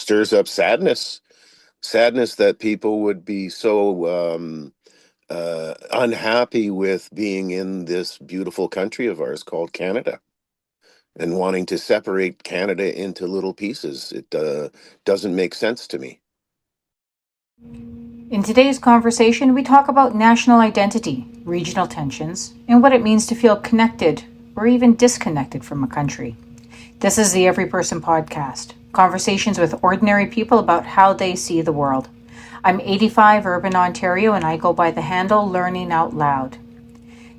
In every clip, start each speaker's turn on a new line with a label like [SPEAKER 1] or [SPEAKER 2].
[SPEAKER 1] stirs up sadness that people would be so unhappy with being in this beautiful country of ours called Canada and wanting to separate Canada into little pieces. It doesn't make sense to me.
[SPEAKER 2] In today's conversation, we talk about national identity, regional tensions, and what it means to feel connected or even disconnected from a country. This is the Every Person Podcast, conversations with ordinary people about how they see the world. I'm 85, Urban, Ontario, and I go by the handle Learning Out Loud.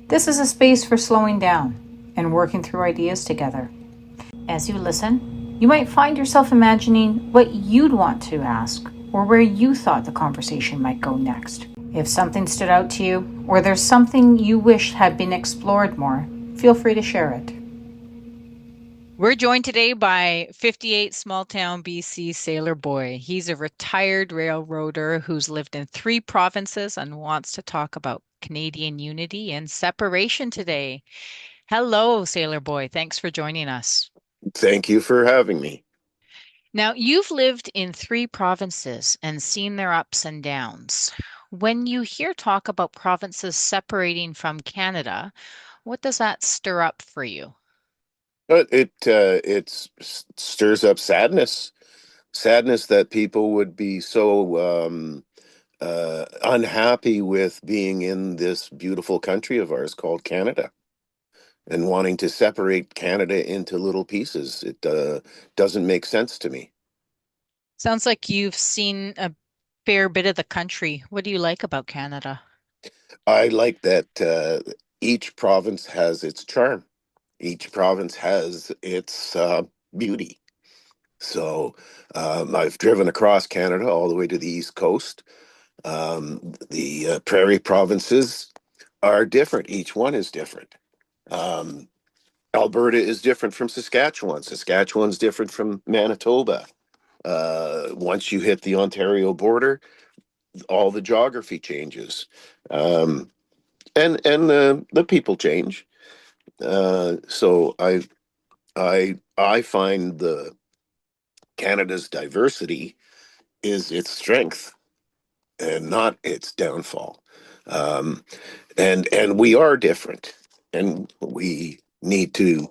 [SPEAKER 2] This is a space for slowing down and working through ideas together. As you listen, you might find yourself imagining what you'd want to ask or where you thought the conversation might go next. If something stood out to you or there's something you wish had been explored more, feel free to share it. We're joined today by 58 small town BC Sailor Boy. He's a retired railroader who's lived in 3 provinces and wants to talk about Canadian unity and separation today. Hello, Sailor Boy. Thanks for joining us.
[SPEAKER 1] Thank you for having me.
[SPEAKER 2] Now, you've lived in 3 provinces and seen their ups and downs. When you hear talk about provinces separating from Canada, what does that stir up for you?
[SPEAKER 1] But stirs up sadness that people would be so unhappy with being in this beautiful country of ours called Canada and wanting to separate Canada into little pieces. It doesn't make sense to me.
[SPEAKER 2] Sounds like you've seen a fair bit of the country. What do you like about Canada?
[SPEAKER 1] I like that each province has its charm. Each province has its beauty. So I've driven across Canada all the way to the East Coast. The prairie provinces are different. Each one is different. Um, Alberta is different from Saskatchewan. Saskatchewan's different from Manitoba. Once you hit the Ontario border, all the geography changes, and the people change. So I find the Canada's diversity is its strength and not its downfall. Um, and we are different, and we need to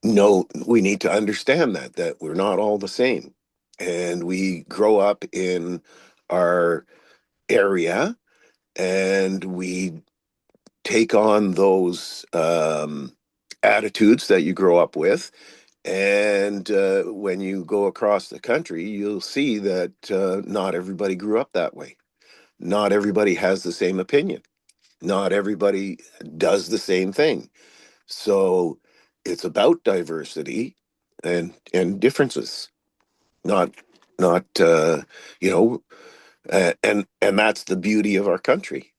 [SPEAKER 1] understand that we're not all the same, and we grow up in our area, and we take on those attitudes that you grow up with. And when you go across the country, you'll see that not everybody grew up that way. Not everybody has the same opinion. Not everybody does the same thing. So it's about diversity and differences, not not you know, and that's the beauty of our country.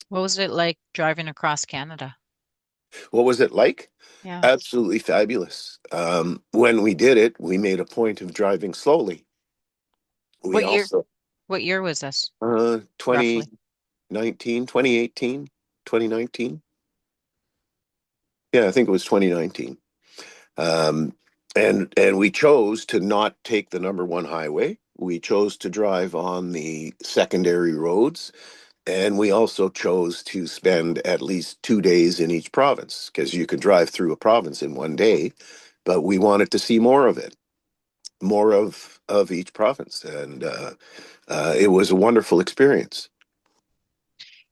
[SPEAKER 2] What was it like driving across Canada?
[SPEAKER 1] What was it like?
[SPEAKER 2] Yeah.
[SPEAKER 1] Absolutely fabulous. When we did it, we made a point of driving slowly. We
[SPEAKER 2] What year
[SPEAKER 1] also
[SPEAKER 2] what year was this,
[SPEAKER 1] twenty
[SPEAKER 2] roughly?
[SPEAKER 1] nineteen, 2018, 2019. Yeah, I think it was 2019. Um, and we chose to not take the number 1 highway. We chose to drive on the secondary roads, and we also chose to spend at least 2 days in each province, because you can drive through a province in 1 day, but we wanted to see more of it, more of each province, and it was a wonderful experience.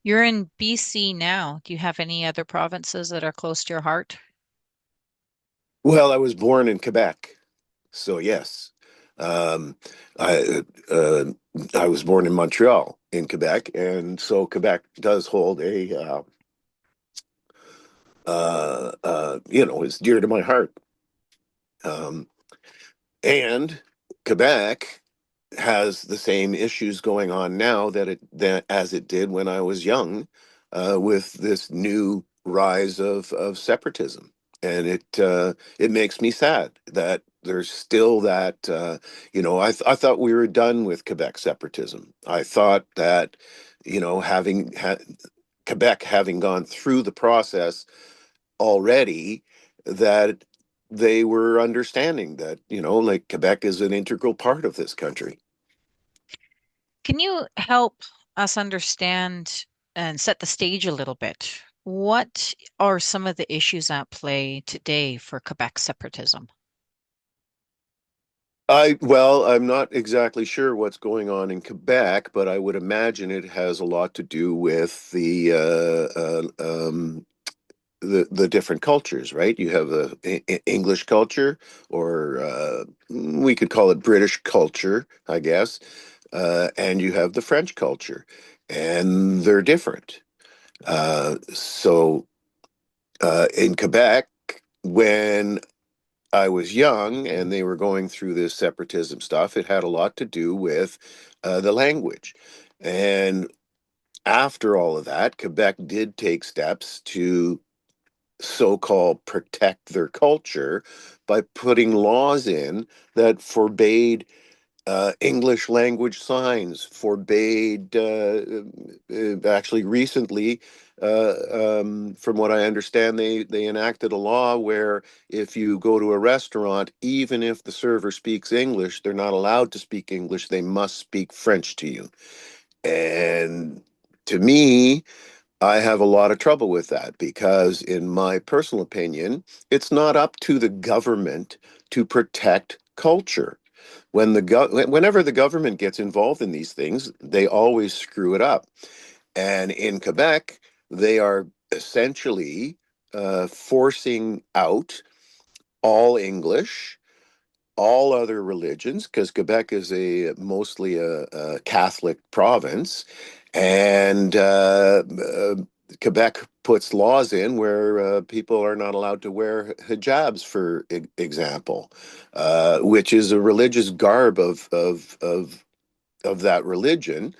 [SPEAKER 2] You're in BC now. Do you have any other provinces that are close to your heart?
[SPEAKER 1] Well, I was born in Quebec, so yes. Um, I I was born in Montreal, in Quebec, and so Quebec does hold a it's dear to my heart. Um, and Quebec has the same issues going on now that as it did when I was young, with this new rise of separatism, and it makes me sad that there's still that. I thought we were done with Quebec separatism. I thought that, having Quebec having gone through the process already, that they were understanding that, like Quebec is an integral part of this country.
[SPEAKER 2] Can you help us understand and set the stage a little bit? What are some of the issues at play today for Quebec separatism?
[SPEAKER 1] I'm not exactly sure what's going on in Quebec, but I would imagine it has a lot to do with the different cultures, right? You have the English culture, or we could call it British culture, I guess, and you have the French culture, and they're different. In Quebec, when I was young and they were going through this separatism stuff, it had a lot to do with the language. And after all of that, Quebec did take steps to so-called protect their culture by putting laws in that forbade English language signs, forbade, actually recently, from what I understand, they enacted a law where if you go to a restaurant, even if the server speaks English, they're not allowed to speak English. They must speak French to you. And to me, I have a lot of trouble with that because, in my personal opinion, it's not up to the government to protect culture. Whenever the government gets involved in these things, they always screw it up. And in Quebec, they are essentially forcing out all English, all other religions, because Quebec is a mostly a Catholic province, and Quebec puts laws in where people are not allowed to wear hijabs, for example, which is a religious garb of that religion.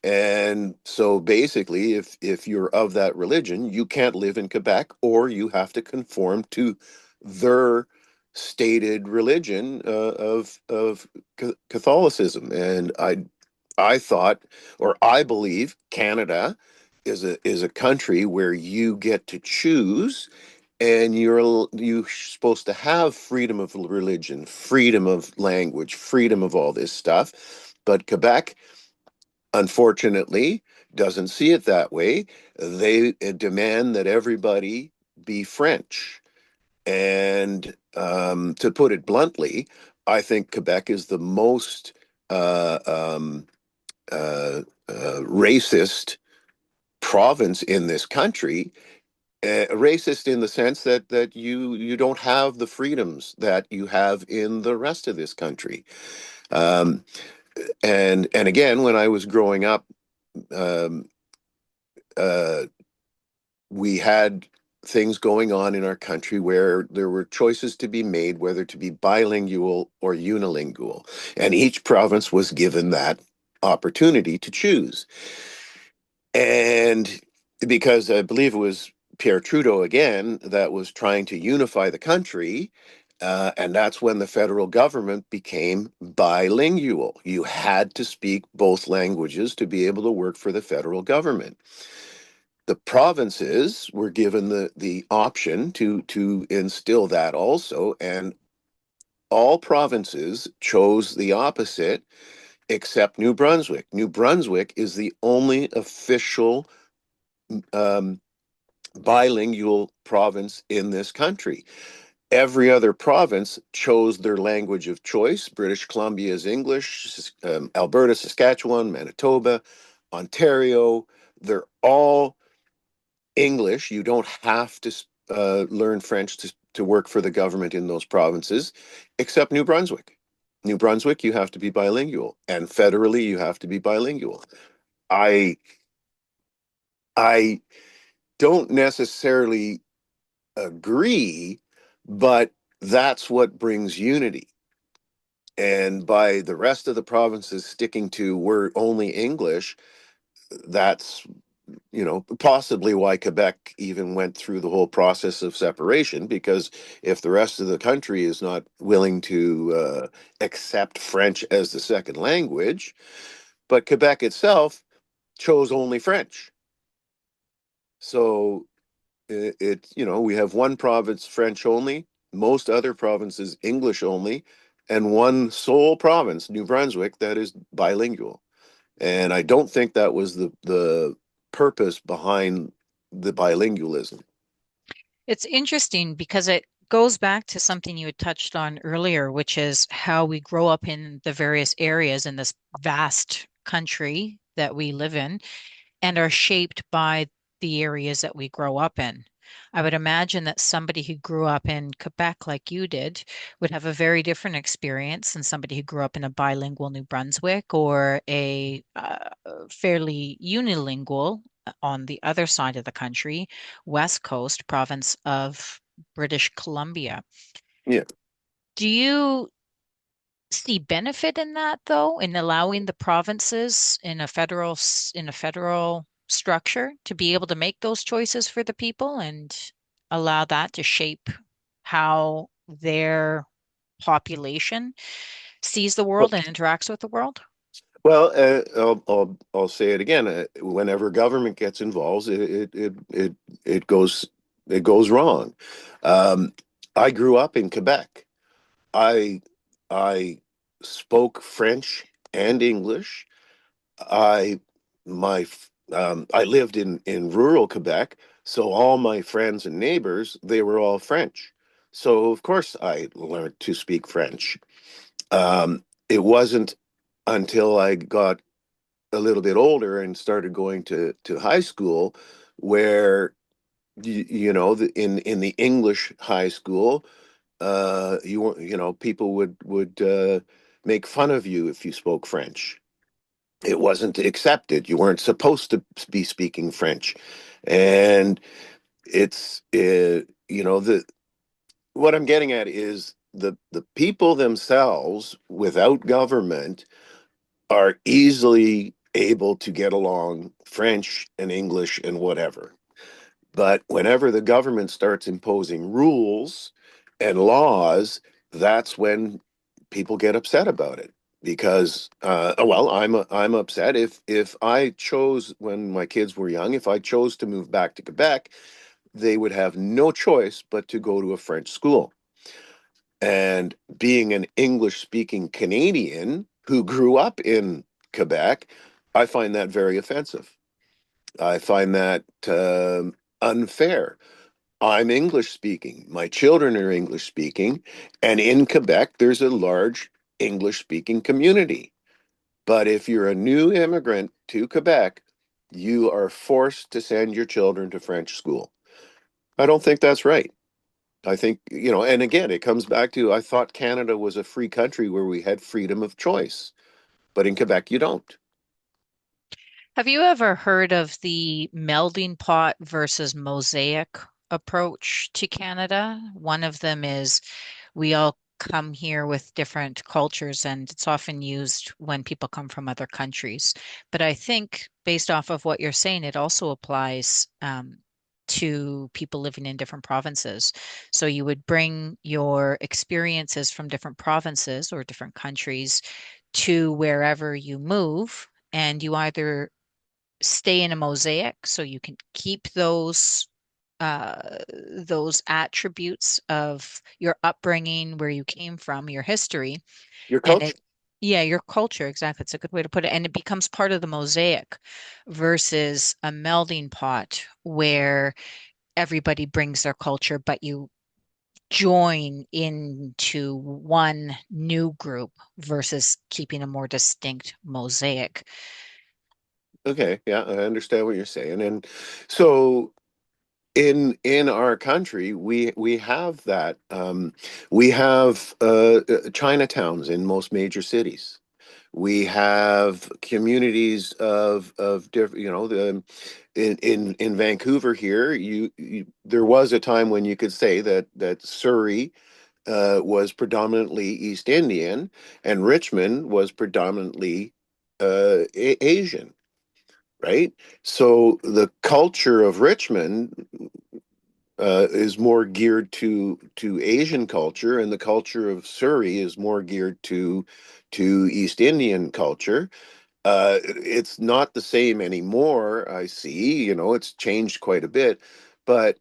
[SPEAKER 1] And so basically, if you're of that religion, you can't live in Quebec, or you have to conform to their stated religion of Catholicism. And I thought, or I believe, Canada is a country where you get to choose, and you're supposed to have freedom of religion, freedom of language, freedom of all this stuff. But Quebec, unfortunately, doesn't see it that way. They demand that everybody be French. And to put it bluntly, I think Quebec is the most uh, um, racist province in this country. Racist in the sense that you don't have the freedoms that you have in the rest of this country. Um, and again, when I was growing up, um, uh, we had things going on in our country where there were choices to be made whether to be bilingual or unilingual, and each province was given that opportunity to choose. And because I believe it was Pierre Trudeau again that was trying to unify the country, and that's when the federal government became bilingual. You had to speak both languages to be able to work for the federal government. The provinces were given the option to instill that also, and all provinces chose the opposite except New Brunswick. New Brunswick is the only official um, bilingual province in this country. Every other province chose their language of choice. British Columbia is English, Alberta, Saskatchewan, Manitoba, Ontario, they're all English. You don't have to learn French to work for the government in those provinces, except New Brunswick. New Brunswick, you have to be bilingual, and federally, you have to be bilingual. I I don't necessarily agree, but that's what brings unity. And by the rest of the provinces sticking to we're only English, that's possibly why Quebec even went through the whole process of separation, because if the rest of the country is not willing to accept French as the second language, but Quebec itself chose only French. So we have one province French only, most other provinces English only, and one sole province, New Brunswick, that is bilingual. And I don't think that was the purpose behind the bilingualism.
[SPEAKER 2] It's interesting because it goes back to something you had touched on earlier, which is how we grow up in the various areas in this vast country that we live in and are shaped by the areas that we grow up in. I would imagine that somebody who grew up in Quebec, like you did, would have a very different experience than somebody who grew up in a bilingual New Brunswick or a fairly unilingual on the other side of the country, West Coast province of British Columbia.
[SPEAKER 1] Yeah.
[SPEAKER 2] Do you see benefit in that though, in allowing the provinces in a federal structure to be able to make those choices for the people and allow that to shape how their population sees the world and interacts with the world?
[SPEAKER 1] Well, I'll say it again. Whenever government gets involved, it goes wrong. Um, I grew up in Quebec. I I spoke French and English. I I lived in rural Quebec, so all my friends and neighbors, they were all French. So of course I learned to speak French. It wasn't until I got a little bit older and started going to high school where in the English high school, people would make fun of you if you spoke French. It wasn't accepted. You weren't supposed to be speaking French. And the what I'm getting at is the people themselves without government are easily able to get along French and English and whatever. But whenever the government starts imposing rules and laws, that's when people get upset about it. Because, well, I'm upset if I chose when my kids were young, if I chose to move back to Quebec, they would have no choice but to go to a French school. And being an English speaking Canadian who grew up in Quebec, I find that very offensive. I find that unfair. I'm English speaking. My children are English speaking. And in Quebec, there's a large English speaking community. But if you're a new immigrant to Quebec, you are forced to send your children to French school. I don't think that's right. I think, and again, it comes back to I thought Canada was a free country where we had freedom of choice, but in Quebec, you don't.
[SPEAKER 2] Have you ever heard of the melding pot versus mosaic approach to Canada? One of them is we all come here with different cultures, and it's often used when people come from other countries. But I think, based off of what you're saying, it also applies to people living in different provinces. So you would bring your experiences from different provinces or different countries to wherever you move, and you either stay in a mosaic so you can keep those attributes of your upbringing, where you came from, your history,
[SPEAKER 1] Your
[SPEAKER 2] and
[SPEAKER 1] culture.
[SPEAKER 2] yeah, your culture, exactly. It's a good way to put it. And it becomes part of the mosaic versus a melding pot where everybody brings their culture, but you join into one new group versus keeping a more distinct mosaic.
[SPEAKER 1] Okay, yeah, I understand what you're saying. And so in our country, we have that. We have Chinatowns in most major cities. We have communities of different, in Vancouver here, there was a time when you could say that Surrey was predominantly East Indian and Richmond was predominantly Asian, right? So the culture of Richmond is more geared to Asian culture, and the culture of Surrey is more geared to East Indian culture. It's not the same anymore. I see, it's changed quite a bit, but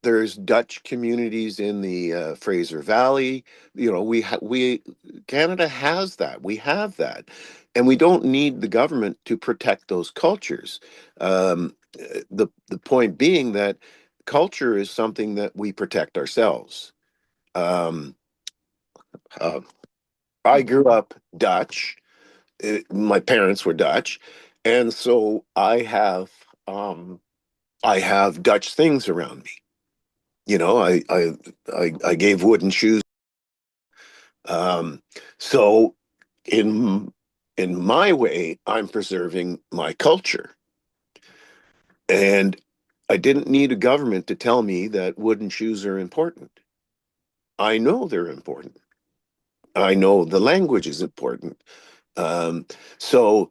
[SPEAKER 1] There's Dutch communities in the Fraser Valley. We Canada has that. We have that, and we don't need the government to protect those cultures. The point being that culture is something that we protect ourselves. Um, uh, I grew up Dutch. My parents were Dutch, and so I have Dutch things around me. I gave wooden shoes. Um, so in in my way, I'm preserving my culture, and I didn't need a government to tell me that wooden shoes are important. I know they're important. I know the language is important. Um, so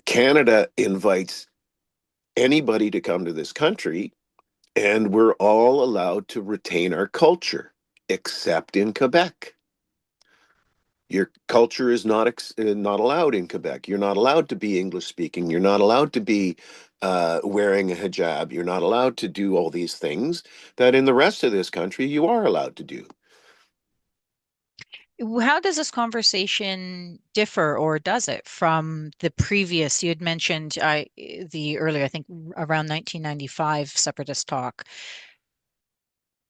[SPEAKER 1] Canada invites anybody to come to this country, and we're all allowed to retain our culture, except in Quebec. Your culture is not allowed in Quebec. You're not allowed to be English speaking. You're not allowed to be wearing a hijab. You're not allowed to do all these things that in the rest of this country you are allowed to do.
[SPEAKER 2] How does this conversation differ, or does it, from the previous? You had mentioned the earlier, I think around 1995 separatist talk.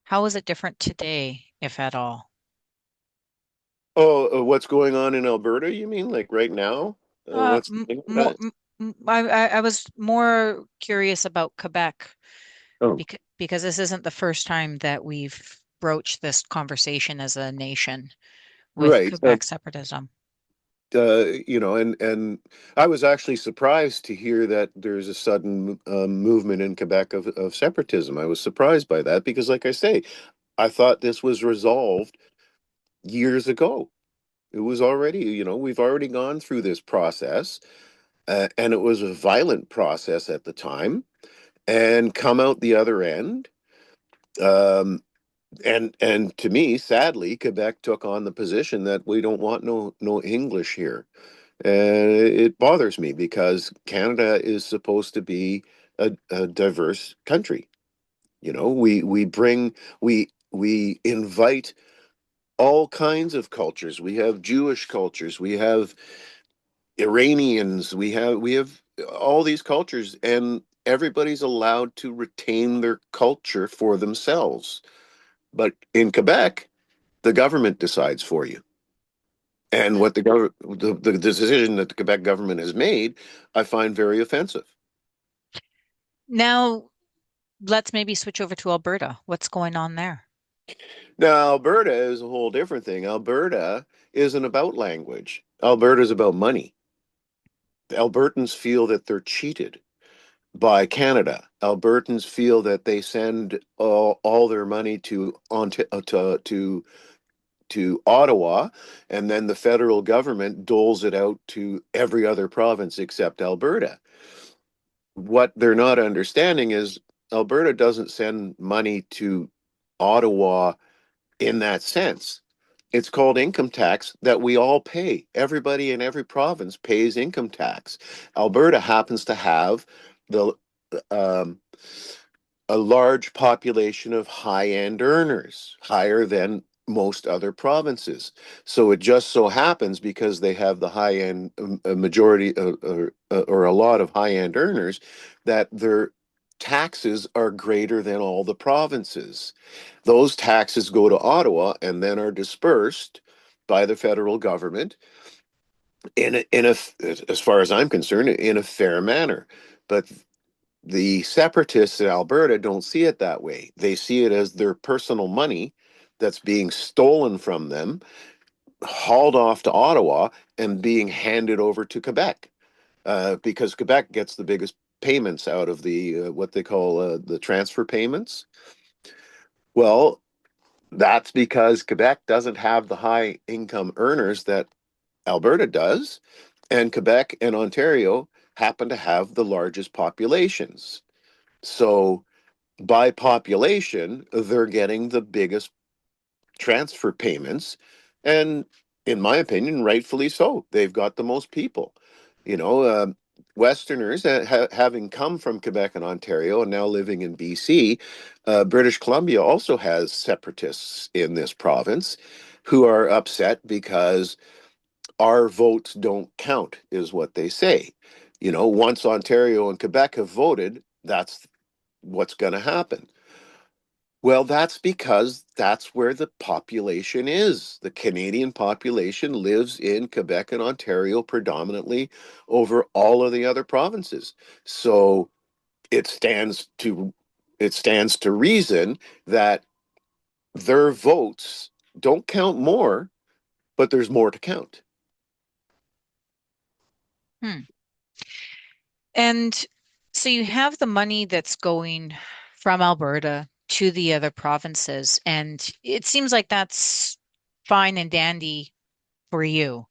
[SPEAKER 2] How is it different today, if at all?
[SPEAKER 1] Oh, what's going on in Alberta? You mean like right now? What's
[SPEAKER 2] More, I was more curious about Quebec
[SPEAKER 1] oh,
[SPEAKER 2] because this isn't the first time that we've broached this conversation as a nation with
[SPEAKER 1] right.
[SPEAKER 2] Quebec separatism.
[SPEAKER 1] And I was actually surprised to hear that there's a sudden movement in Quebec of separatism. I was surprised by that because, like I say, I thought this was resolved years ago. It was already, we've already gone through this process, and it was a violent process at the time, and come out the other end. Um, and to me, sadly, Quebec took on the position that we don't want no English here. And it bothers me because Canada is supposed to be a diverse country. We invite all kinds of cultures. We have Jewish cultures, we have Iranians, we have all these cultures, and everybody's allowed to retain their culture for themselves. But in Quebec, the government decides for you. And what the decision that the Quebec government has made, I find very offensive.
[SPEAKER 2] Now, let's maybe switch over to Alberta. What's going on there?
[SPEAKER 1] Now, Alberta is a whole different thing. Alberta isn't about language. Alberta is about money. Albertans feel that they're cheated by Canada. Albertans feel that they send all their money to Ottawa, and then the federal government doles it out to every other province except Alberta. What they're not understanding is Alberta doesn't send money to Ottawa in that sense. It's called income tax that we all pay. Everybody in every province pays income tax. Alberta happens to have the um, a large population of high-end earners, higher than most other provinces. So it just so happens because they have the high-end a majority or a lot of high-end earners that their taxes are greater than all the provinces. Those taxes go to Ottawa and then are dispersed by the federal government as far as I'm concerned, in a fair manner. But the separatists in Alberta don't see it that way. They see it as their personal money that's being stolen from them, hauled off to Ottawa, and being handed over to Quebec, because Quebec gets the biggest payments out of the what they call the transfer payments. Well, that's because Quebec doesn't have the high income earners that Alberta does, and Quebec and Ontario happen to have the largest populations. So by population, they're getting the biggest transfer payments. And in my opinion, rightfully so. They've got the most people. You know, Westerners, having come from Quebec and Ontario and now living in BC, British Columbia also has separatists in this province who are upset because our votes don't count, is what they say. You know, once Ontario and Quebec have voted, that's what's going to happen. Well, that's because that's where the population is. The Canadian population lives in Quebec and Ontario predominantly over all of the other provinces. So it stands to it stands to reason that their votes don't count more, but there's more to count.
[SPEAKER 2] Hmm. And so you have the money that's going from Alberta to the other provinces, and it seems like that's fine and dandy for you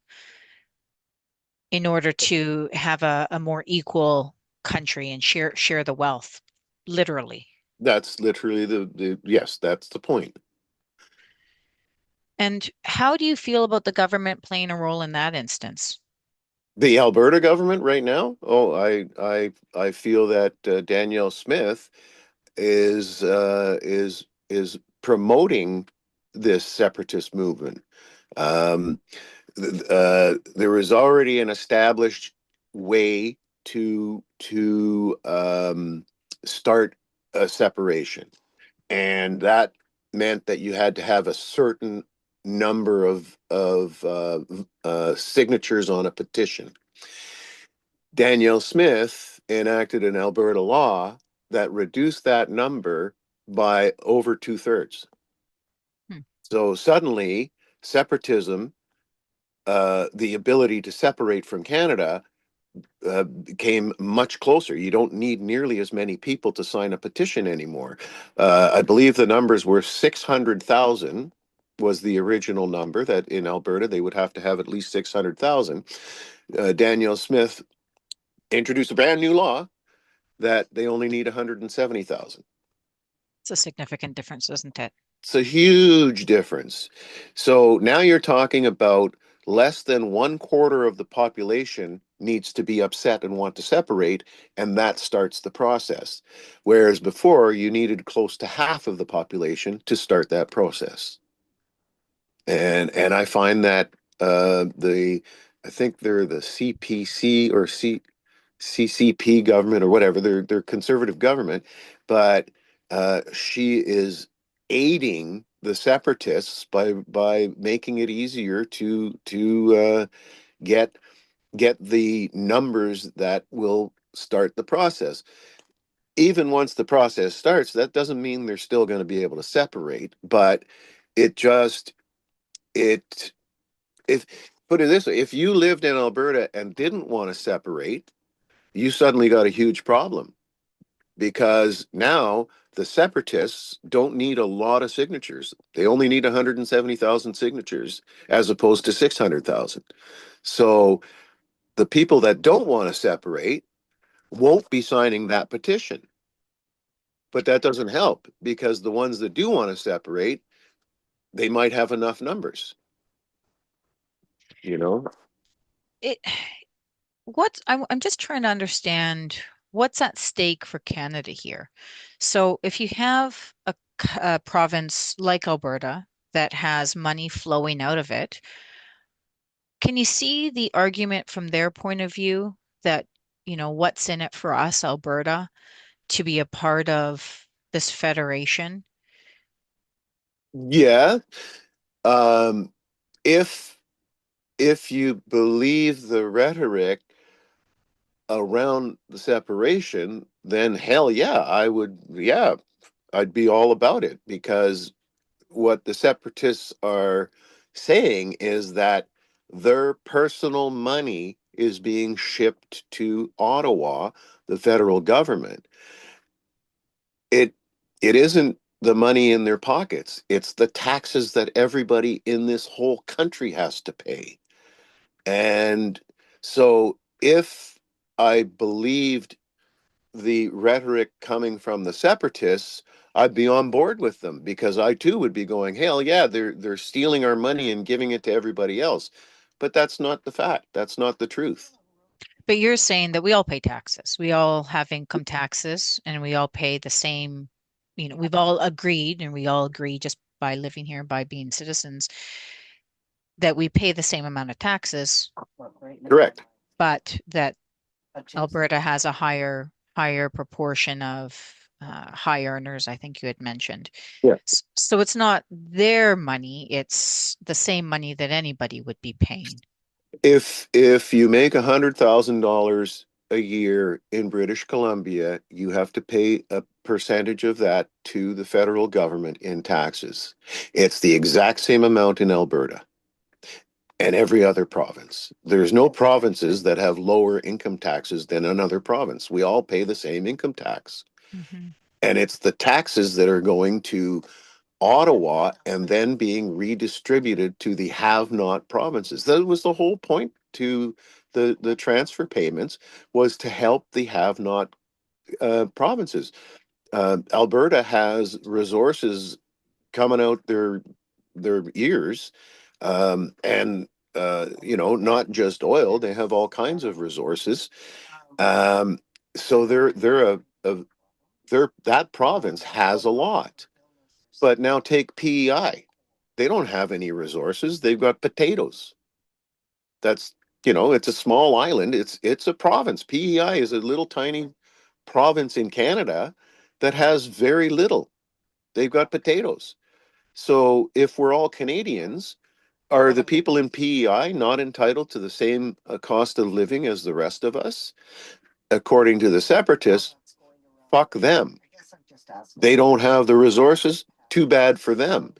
[SPEAKER 2] in order to have a more equal country and share the wealth, literally.
[SPEAKER 1] That's literally the yes, that's the point.
[SPEAKER 2] And how do you feel about the government playing a role in that instance?
[SPEAKER 1] The Alberta government right now, oh, I feel that Danielle Smith is promoting this separatist movement. Um, there was already an established way to start a separation, and that meant that you had to have a certain number of signatures on a petition. Danielle Smith enacted an Alberta law that reduced that number by over two-thirds.
[SPEAKER 2] Hmm.
[SPEAKER 1] So suddenly, separatism, the ability to separate from Canada, became much closer. You don't need nearly as many people to sign a petition anymore. I believe the numbers were 600,000 was the original number that in Alberta they would have to have at least 600,000. Danielle Smith introduced a brand new law that they only need 170,000.
[SPEAKER 2] It's a significant difference, isn't it?
[SPEAKER 1] It's a huge difference. So now you're talking about less than one quarter of the population needs to be upset and want to separate, and that starts the process. Whereas before, you needed close to half of the population to start that process. And I find that the I think they're the CPC or CCP government or whatever. They're conservative government, but she is aiding the separatists by making it easier to get get the numbers that will start the process. Even once the process starts, that doesn't mean they're still going to be able to separate, but it just it if put it this way, if you lived in Alberta and didn't want to separate, you suddenly got a huge problem because now the separatists don't need a lot of signatures. They only need 170,000 signatures as opposed to 600,000. So the people that don't want to separate won't be signing that petition. But that doesn't help because the ones that do want to separate, they might have enough numbers, you know?
[SPEAKER 2] It I'm just trying to understand what's at stake for Canada here. So if you have a province like Alberta that has money flowing out of it, can you see the argument from their point of view that, what's in it for us, Alberta, to be a part of this federation?
[SPEAKER 1] Yeah. Um, if if you believe the rhetoric around the separation, then hell yeah, yeah, I'd be all about it because what the separatists are saying is that their personal money is being shipped to Ottawa, the federal government. It it isn't the money in their pockets. It's the taxes that everybody in this whole country has to pay. And so if I believed the rhetoric coming from the separatists, I'd be on board with them because I too would be going, hell yeah, they're stealing our money and giving it to everybody else. But that's not the fact. That's not the truth.
[SPEAKER 2] But you're saying that we all pay taxes. We all have income taxes and we all pay the same, we've all agreed and we all agree just by living here, by being citizens, that we pay the same amount of taxes,
[SPEAKER 1] Correct.
[SPEAKER 2] but that Alberta has a higher proportion of high earners, I think you had mentioned.
[SPEAKER 1] Yeah.
[SPEAKER 2] So it's not their money, it's the same money that anybody would be paying.
[SPEAKER 1] If you make $100,000 a year in British Columbia, you have to pay a percentage of that to the federal government in taxes. It's the exact same amount in Alberta and every other province. There's no provinces that have lower income taxes than another province. We all pay the same income tax.
[SPEAKER 2] Mhm.
[SPEAKER 1] And it's the taxes that are going to Ottawa and then being redistributed to the have-not provinces. That was the whole point to the transfer payments, was to help the have-not provinces. Alberta has resources coming out their ears, and not just oil. They have all kinds of resources. Um, so that province has a lot. But now take PEI. They don't have any resources. They've got potatoes. That's, it's a small island. It's a province. PEI is a little tiny province in Canada that has very little. They've got potatoes. So if we're all Canadians, are the people in PEI not entitled to the same cost of living as the rest of us? According to the separatists, fuck them. They don't have the resources. Too bad for them.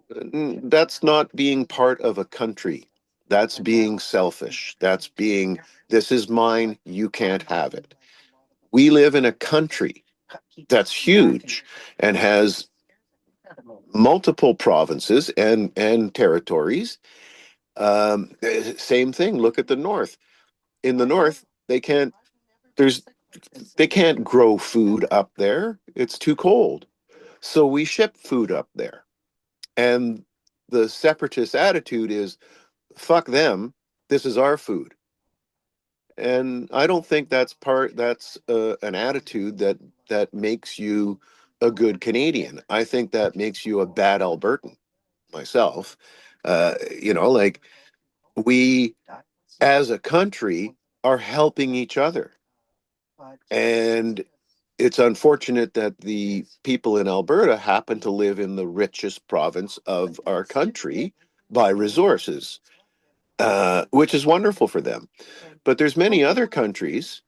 [SPEAKER 1] That's not being part of a country. That's being selfish. This is mine, you can't have it. We live in a country that's huge and has multiple provinces and territories. Same thing. Look at the North. In the North, there's, they can't grow food up there. It's too cold. So we ship food up there. And the separatist attitude is, fuck them. This is our food. And I don't think that's an attitude that makes you a good Canadian. I think that makes you a bad Albertan myself. Like, we as a country are helping each other. And it's unfortunate that the people in Alberta happen to live in the richest province of our country by resources, which is wonderful for them. But there's many other countries,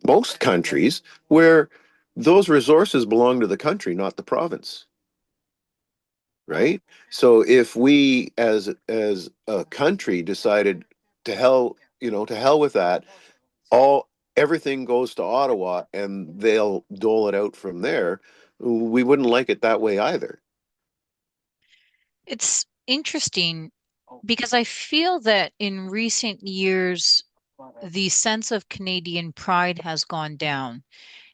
[SPEAKER 1] most countries, where those resources belong to the country, not the province, right? So if we as a country decided to hell with that, all everything goes to Ottawa and they'll dole it out from there, we wouldn't like it that way either.
[SPEAKER 2] It's interesting because I feel that in recent years, the sense of Canadian pride has gone down.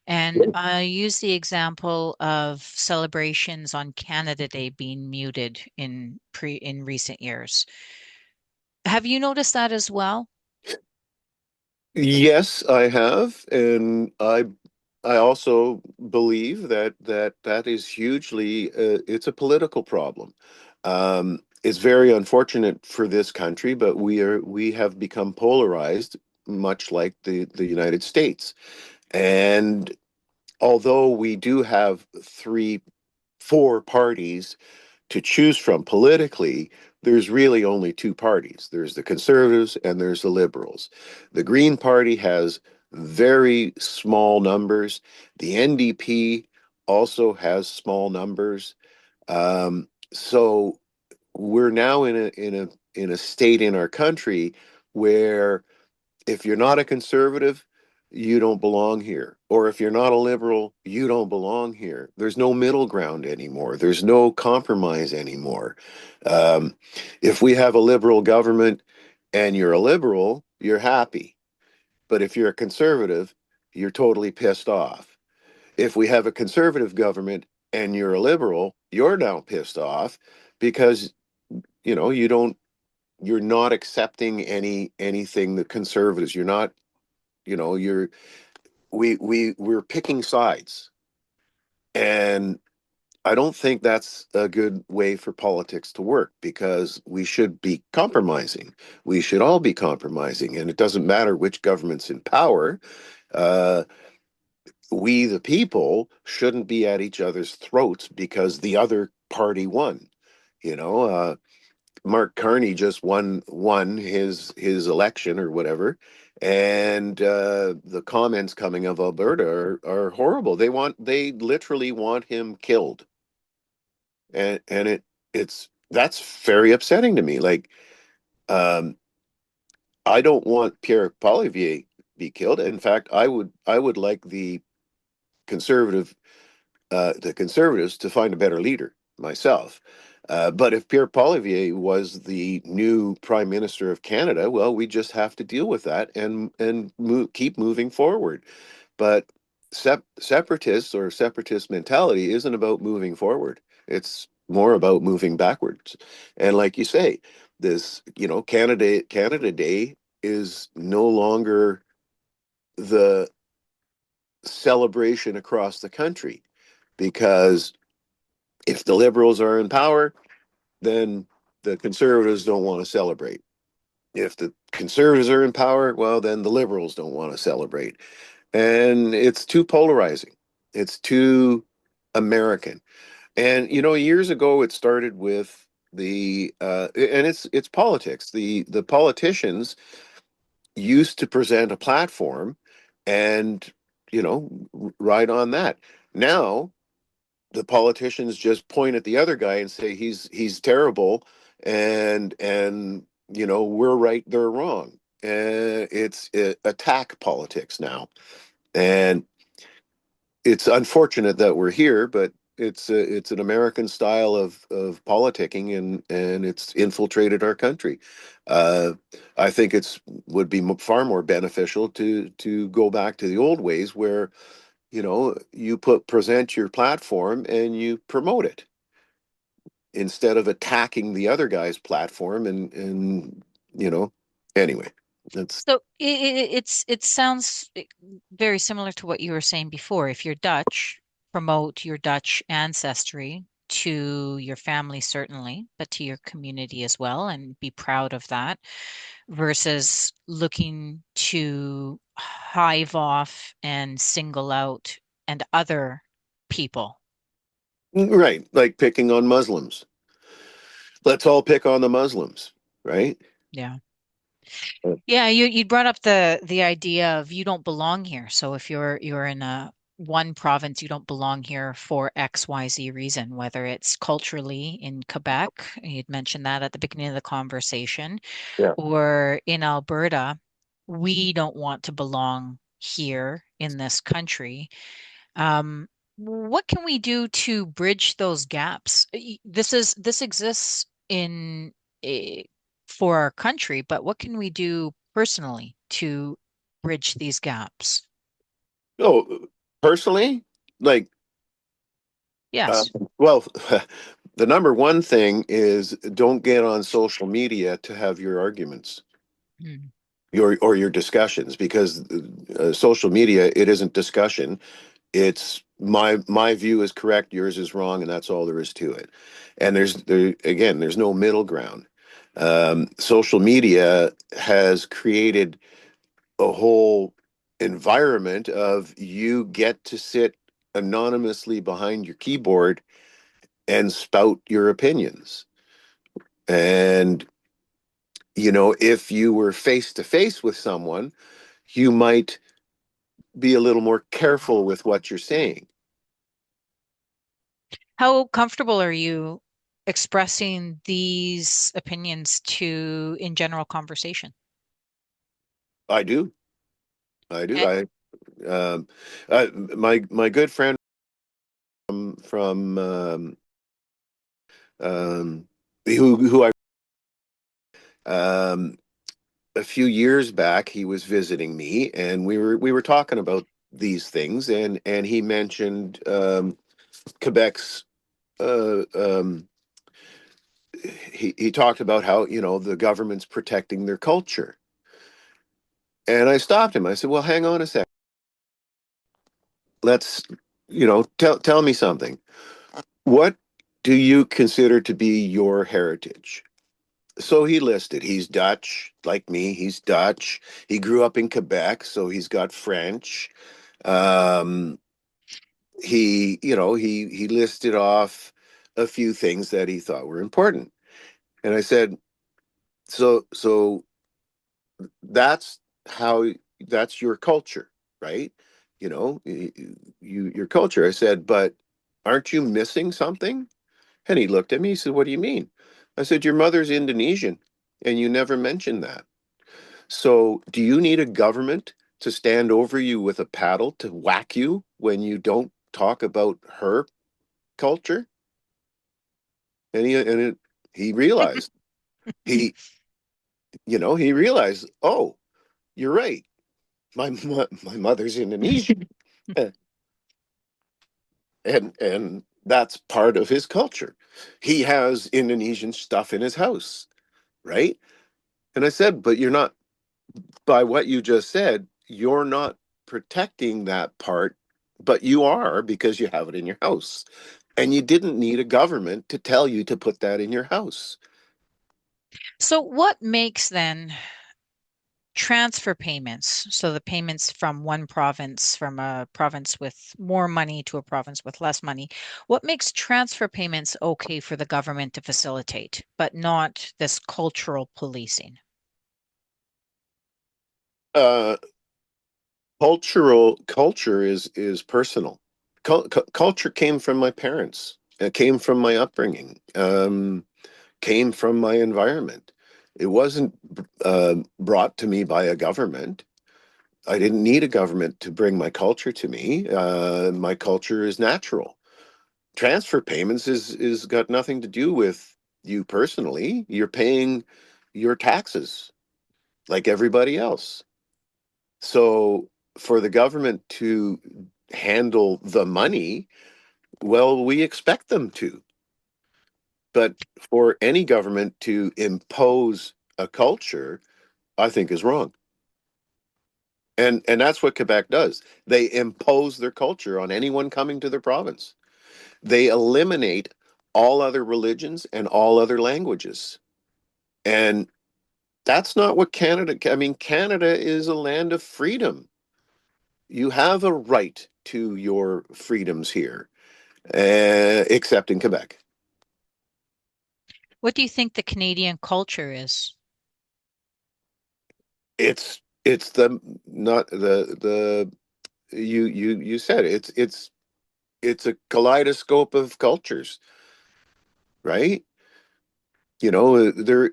[SPEAKER 2] And I use the example of celebrations on Canada Day being muted in recent years. Have you noticed that as well?
[SPEAKER 1] Yes, I have, and I also believe that is hugely it's a political problem. It's very unfortunate for this country, but we have become polarized, much like the United States. And although we do have four parties to choose from politically, there's really only two parties. There's the conservatives and there's the liberals. The Green Party has very small numbers. The NDP also has small numbers. So we're now in a state in our country where if you're not a conservative, you don't belong here. Or if you're not a liberal, you don't belong here. There's no middle ground anymore. There's no compromise anymore. Um, if we have a liberal government and you're a liberal, you're happy. But if you're a conservative, you're totally pissed off. If we have a conservative government and you're a liberal, you're now pissed off because you're not accepting anything that conservatives. You're not you know, we're picking sides, and I don't think that's a good way for politics to work, because we should be compromising. We should all be compromising, and it doesn't matter which government's in power. Uh, we, the people, shouldn't be at each other's throats because the other party won. You know, Mark Carney just won his election or whatever, and the comments coming of Alberta are horrible. They literally want him killed, and it's that's very upsetting to me. Like, um, I don't want Pierre Poilievre be killed. In fact, I would like conservative the conservatives to find a better leader myself. But if Pierre Poilievre was the new prime minister of Canada, well, we just have to deal with that and keep moving forward. But separatists or separatist mentality isn't about moving forward. It's more about moving backwards. And like you say, this, Canada Day is no longer the celebration across the country, because if the liberals are in power, then the conservatives don't want to celebrate. If the conservatives are in power, well, then the liberals don't want to celebrate. And it's too polarizing. It's too American. And years ago it started with and it's politics. The politicians used to present a platform and ride on that. Now the politicians just point at the other guy and say he's terrible, and we're right, they're wrong. And it's attack politics now, and it's unfortunate that we're here, but it's an American style of politicking, and it's infiltrated our country. Uh, I think it's would be far more beneficial to go back to the old ways, where you present your platform and you promote it, instead of attacking the other guy's platform, and you know anyway, that's
[SPEAKER 3] So it sounds very similar to what you were saying before. If you're Dutch, promote your Dutch ancestry to your family, certainly, but to your community as well, and be proud of that, versus looking to hive off and single out and other people.
[SPEAKER 1] right, like picking on Muslims. Let's all pick on the Muslims, right?
[SPEAKER 3] Yeah. Yeah, you brought up the idea of you don't belong here. So if you're in a one province, you don't belong here for XYZ reason, whether it's culturally in Quebec, you'd mentioned that at the beginning of the conversation,
[SPEAKER 1] Yeah.
[SPEAKER 3] or in Alberta, we don't want to belong here in this country. What can we do to bridge those gaps? This exists in eh, for our country, but what can we do personally to bridge these gaps?
[SPEAKER 1] Oh, personally, like, uh,
[SPEAKER 3] Yes.
[SPEAKER 1] well, the number one thing is don't get on social media to have your arguments,
[SPEAKER 3] Mm.
[SPEAKER 1] your discussions, because social media, it isn't discussion. It's my view is correct, yours is wrong, and that's all there is to it. And there's no middle ground. Social media has created a whole environment of you get to sit anonymously behind your keyboard and spout your opinions. And if you were face to face with someone, you might be a little more careful with what you're saying.
[SPEAKER 3] How comfortable are you expressing these opinions to in general conversation?
[SPEAKER 1] I do. I do.
[SPEAKER 3] Eh,
[SPEAKER 1] Um, my good friend from um, who I um, a few years back, he was visiting me, and we were talking about these things, and he mentioned Quebec's. Uh, um, he talked about how the government's protecting their culture, And I stopped him. I said, well, hang on a sec. Let's, tell me something. What do you consider to be your heritage? So he listed, he's Dutch, like me, he's Dutch. He grew up in Quebec, so he's got French. Um, he listed off a few things that he thought were important. And I said, so that's how that's your culture, right? Your culture. I said, but aren't you missing something? And he looked at me, he said, what do you mean? I said, your mother's Indonesian, and you never mentioned that. So do you need a government to stand over you with a paddle to whack you when you don't talk about her culture? He realized he he realized, oh, you're right. My mother's Indonesian, and that's part of his culture. He has Indonesian stuff in his house, right? And I said, but you're not, by what you just said, you're not protecting that part, but you are because you have it in your house. And you didn't need a government to tell you to put that in your house.
[SPEAKER 3] So what makes then transfer payments, so the payments from one province, from a province with more money to a province with less money, what makes transfer payments okay for the government to facilitate, but not this cultural policing?
[SPEAKER 1] Uh, culture is personal. Culture came from my parents. It came from my upbringing. Came from my environment. It wasn't brought to me by a government. I didn't need a government to bring my culture to me. My culture is natural. Transfer payments is got nothing to do with you personally. You're paying your taxes like everybody else. So for the government to handle the money, well, we expect them to. But for any government to impose a culture, I think is wrong. And that's what Quebec does. They impose their culture on anyone coming to their province. They eliminate all other religions and all other languages. And that's not what Canada, I mean, Canada is a land of freedom. You have a right to your freedoms here, except in Quebec.
[SPEAKER 3] What do you think the Canadian culture is?
[SPEAKER 1] It's the not the you said it. It's a kaleidoscope of cultures, right? There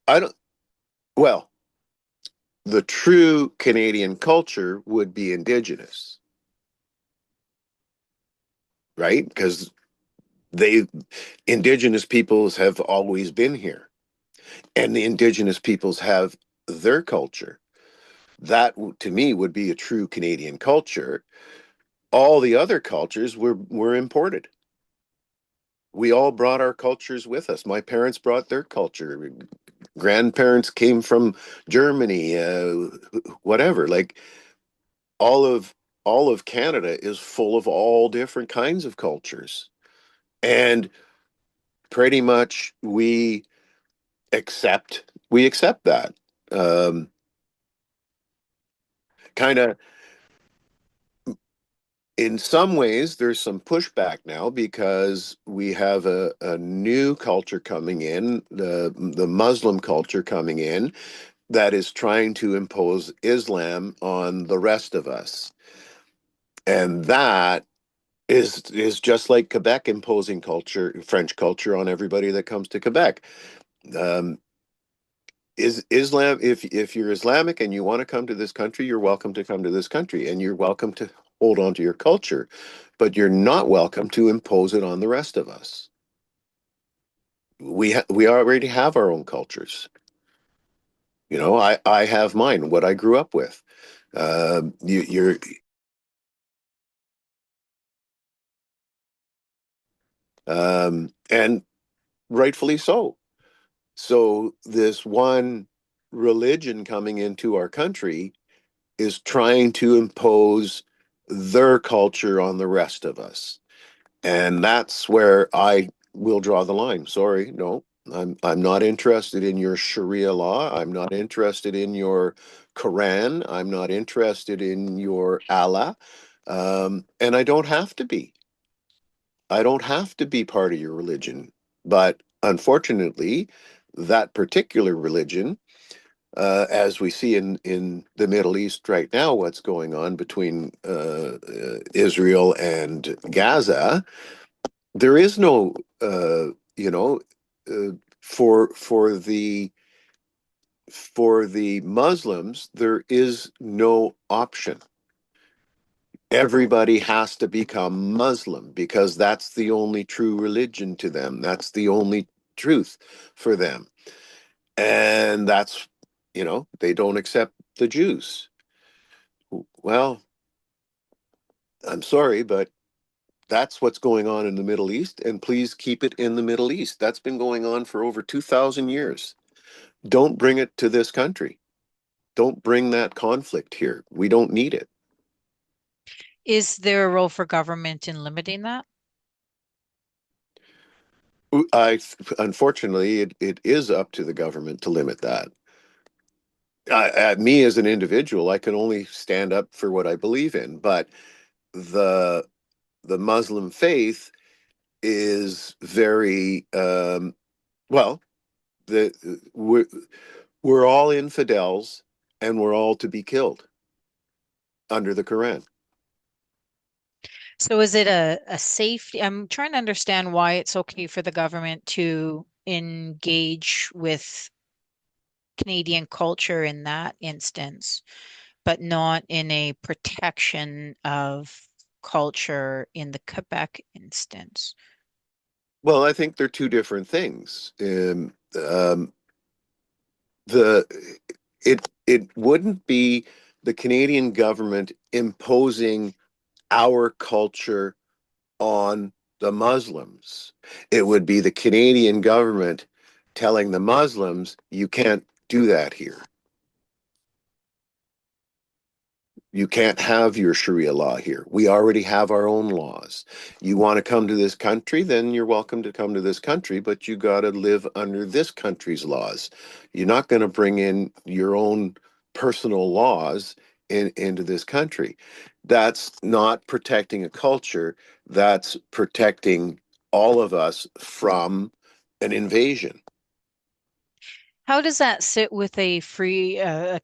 [SPEAKER 1] I don't well, the true Canadian culture would be Indigenous, right? Because they Indigenous peoples have always been here, and the Indigenous peoples have their culture. That to me would be a true Canadian culture. All the other cultures were imported. We all brought our cultures with us. My parents brought their culture. Grandparents came from Germany, whatever. Like all of all of Canada is full of all different kinds of cultures. And pretty much we accept that. Um, kind of in some ways there's some pushback now because we have a new culture coming in, the Muslim culture coming in that is trying to impose Islam on the rest of us. And that is just like Quebec imposing French culture on everybody that comes to Quebec. Um, is Islam, if you're Islamic and you want to come to this country, you're welcome to come to this country and you're welcome to hold on to your culture, but you're not welcome to impose it on the rest of us. We already have our own cultures. I have mine, what I grew up with. You're and rightfully so. So this one religion coming into our country is trying to impose their culture on the rest of us. And that's where I will draw the line. Sorry, no. I'm not interested in your Sharia law. I'm not interested in your Quran. I'm not interested in your Allah. And I don't have to be. I don't have to be part of your religion. But unfortunately, that particular religion, as we see in the Middle East right now, what's going on between Israel and Gaza, there is no, you know, for the Muslims, there is no option. Everybody has to become Muslim because that's the only true religion to them. That's the only truth for them. And that's, they don't accept the Jews. Well, I'm sorry, but that's what's going on in the Middle East, and please keep it in the Middle East. That's been going on for over 2,000 years. Don't bring it to this country. Don't bring that conflict here. We don't need it.
[SPEAKER 3] Is there a role for government in limiting that?
[SPEAKER 1] Unfortunately, it is up to the government to limit that. Me as an individual, I can only stand up for what I believe in, but the the Muslim faith is very well. The we're all infidels, and we're all to be killed under the Quran.
[SPEAKER 3] So is it a safety? I'm trying to understand why it's okay for the government to engage with Canadian culture in that instance, but not in a protection of culture in the Quebec instance.
[SPEAKER 1] Well, I think they're two different things. The it wouldn't be the Canadian government imposing our culture on the Muslims. It would be the Canadian government telling the Muslims, you can't do that here. You can't have your Sharia law here. We already have our own laws. You want to come to this country, then you're welcome to come to this country, but you got to live under this country's laws. You're not going to bring in your own personal laws into this country. That's not protecting a culture, that's protecting all of us from an invasion.
[SPEAKER 3] How does that sit with a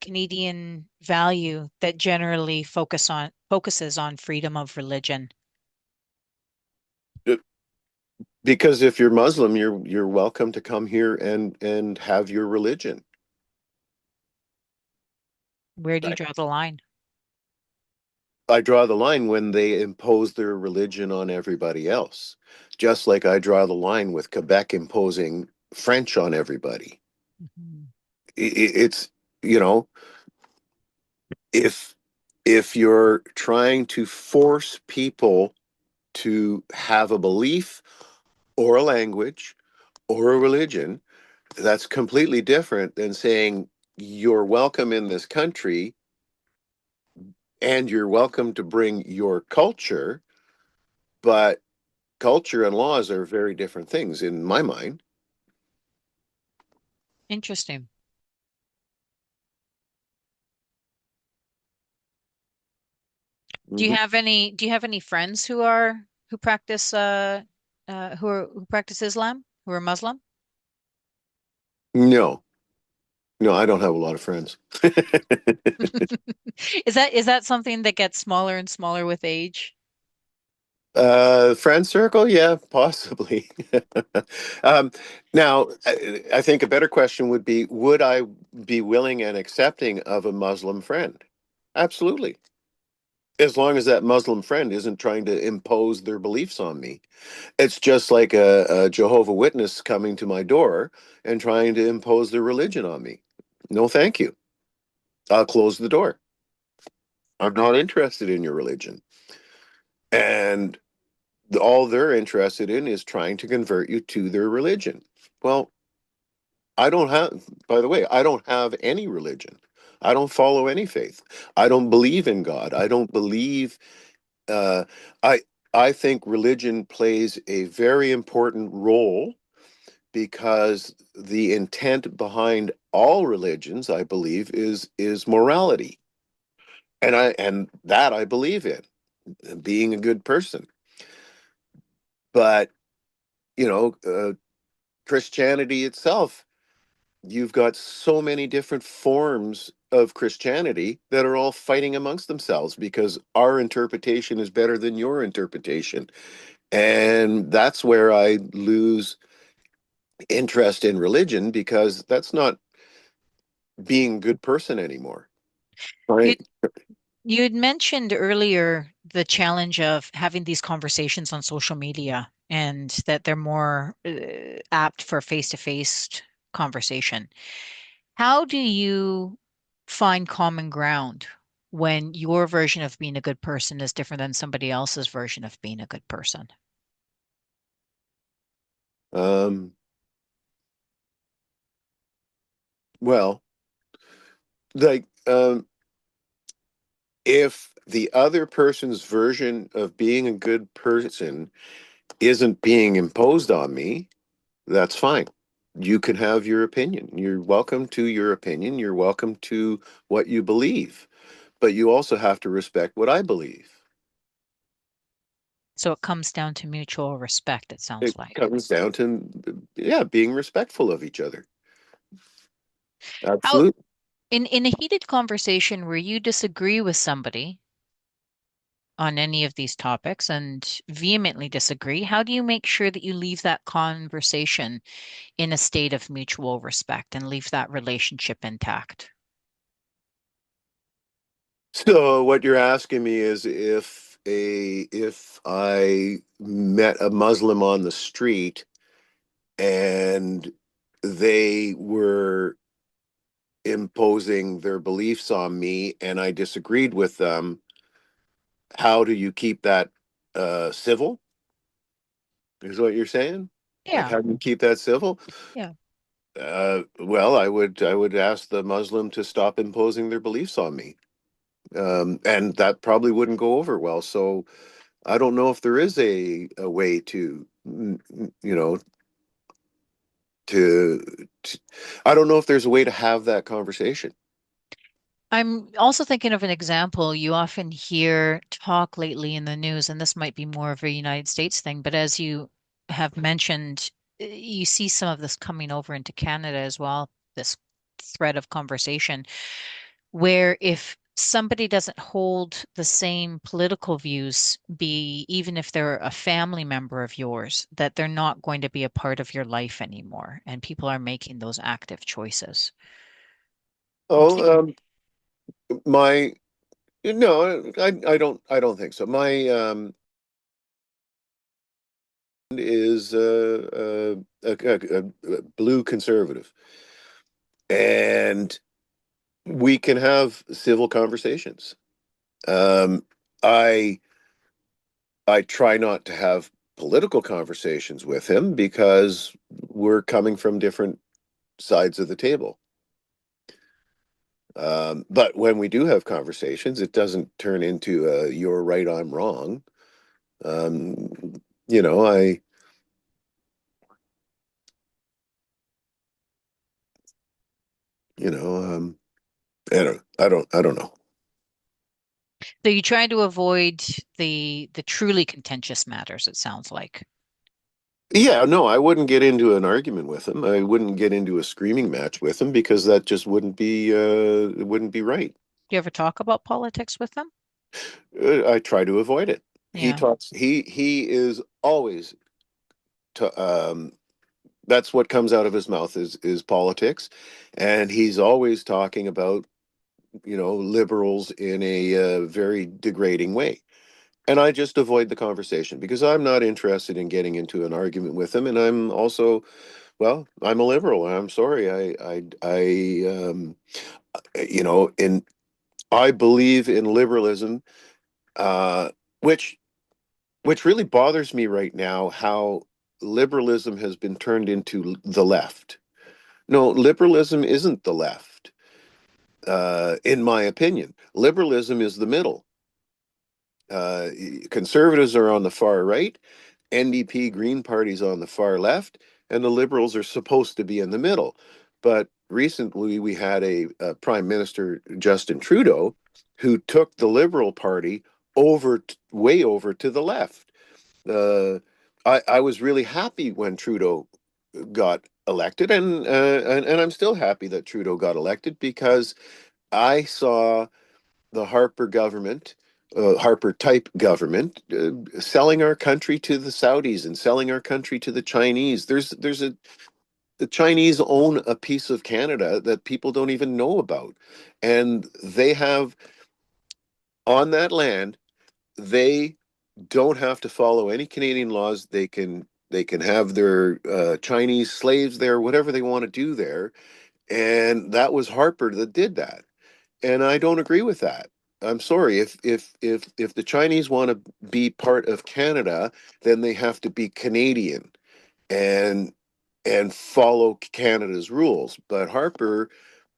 [SPEAKER 3] Canadian value that generally focuses on freedom of religion?
[SPEAKER 1] Because if you're Muslim, you're welcome to come here and have your religion.
[SPEAKER 3] Where do you
[SPEAKER 1] I,
[SPEAKER 3] draw the line?
[SPEAKER 1] I draw the line when they impose their religion on everybody else. Just like I draw the line with Quebec imposing French on everybody.
[SPEAKER 3] Mhm.
[SPEAKER 1] It's, you know, if if you're trying to force people to have a belief or a language or a religion, that's completely different than saying you're welcome in this country and you're welcome to bring your culture, but culture and laws are very different things in my mind.
[SPEAKER 3] Interesting.
[SPEAKER 1] Hmm.
[SPEAKER 3] Do you have any friends who practice who practice Islam, who are Muslim?
[SPEAKER 1] No, no, I don't have a lot of friends.
[SPEAKER 3] Is that something that gets smaller and smaller with age?
[SPEAKER 1] Friend circle, yeah, possibly. um, Now, I think a better question would be, would I be willing and accepting of a Muslim friend? Absolutely. As long as that Muslim friend isn't trying to impose their beliefs on me. It's just like a Jehovah Witness coming to my door and trying to impose their religion on me. No, thank you. I'll close the door. I'm not interested in your religion. And all they're interested in is trying to convert you to their religion. Well, I don't have, by the way, I don't have any religion. I don't follow any faith. I don't believe in God. I don't believe, uh, I, I think religion plays a very important role because the intent behind all religions, I believe, is morality. And that I believe in, being a good person. But, you know, Christianity itself, you've got so many different forms of Christianity that are all fighting amongst themselves because our interpretation is better than your interpretation. And that's where I lose interest in religion because that's not being a good person anymore.
[SPEAKER 3] You
[SPEAKER 1] Right.
[SPEAKER 3] you had mentioned earlier the challenge of having these conversations on social media and that they're more apt for face-to-face conversation. How do you find common ground when your version of being a good person is different than somebody else's version of being a good person?
[SPEAKER 1] Um, well, like, if the other person's version of being a good person isn't being imposed on me, that's fine. You can have your opinion. You're welcome to your opinion. You're welcome to what you believe, but you also have to respect what I believe.
[SPEAKER 3] So it comes down to mutual respect, it sounds
[SPEAKER 1] It
[SPEAKER 3] like.
[SPEAKER 1] comes down to, yeah, being respectful of each other.
[SPEAKER 3] How
[SPEAKER 1] Absolutely.
[SPEAKER 3] in a heated conversation where you disagree with somebody on any of these topics and vehemently disagree, how do you make sure that you leave that conversation in a state of mutual respect and leave that relationship intact?
[SPEAKER 1] So what you're asking me is if I met a Muslim on the street and they were imposing their beliefs on me and I disagreed with them, how do you keep that civil? Is what you're saying? Like,
[SPEAKER 3] Yeah,
[SPEAKER 1] how do you keep that civil?
[SPEAKER 3] yeah.
[SPEAKER 1] Well, I would ask the Muslim to stop imposing their beliefs on me, and that probably wouldn't go over well. So I don't know if there is a way to, you know, to, to I don't know if there's a way to have that conversation.
[SPEAKER 3] I'm also thinking of an example you often hear talk lately in the news, and this might be more of a United States thing, but as you have mentioned, you see some of this coming over into Canada as well, this thread of conversation, where if somebody doesn't hold the same political views, be even if they're a family member of yours, that they're not going to be a part of your life anymore, and people are making those active choices. I'm
[SPEAKER 1] Oh,
[SPEAKER 3] thinking,
[SPEAKER 1] my no, I don't think so. My is a blue conservative, and we can have civil conversations. Um, I I try not to have political conversations with him because we're coming from different sides of the table. But when we do have conversations, it doesn't turn into you're right, I'm wrong. Um, you know, I you know, I don't know.
[SPEAKER 3] so you try to avoid the truly contentious matters, it sounds like.
[SPEAKER 1] Yeah, no, I wouldn't get into an argument with him. I wouldn't get into a screaming match with him because that just it wouldn't be right.
[SPEAKER 3] Do you ever talk about politics with them?
[SPEAKER 1] I try to avoid it. He
[SPEAKER 3] Yeah.
[SPEAKER 1] talks. He is always. To, that's what comes out of his mouth is politics, and he's always talking about liberals in a very degrading way. And I just avoid the conversation because I'm not interested in getting into an argument with him, and I'm also I'm a liberal. I'm sorry. In I believe in liberalism, uh, which which really bothers me right now. How liberalism has been turned into the left. No, liberalism isn't the left, in my opinion. Liberalism is the middle. Uh, Conservatives are on the far right, NDP Green Party's on the far left, and the Liberals are supposed to be in the middle. But recently we had a Prime Minister, Justin Trudeau, who took the Liberal Party way over to the left. Uh, I was really happy when Trudeau got elected, and I'm still happy that Trudeau got elected because I saw the Harper government, Harper type government, selling our country to the Saudis and selling our country to the Chinese. The Chinese own a piece of Canada that people don't even know about, and they have on that land. They don't have to follow any Canadian laws. They can have their Chinese slaves there, whatever they want to do there. And that was Harper that did that. And I don't agree with that. I'm sorry. If the Chinese want to be part of Canada, then they have to be Canadian and and follow Canada's rules. But Harper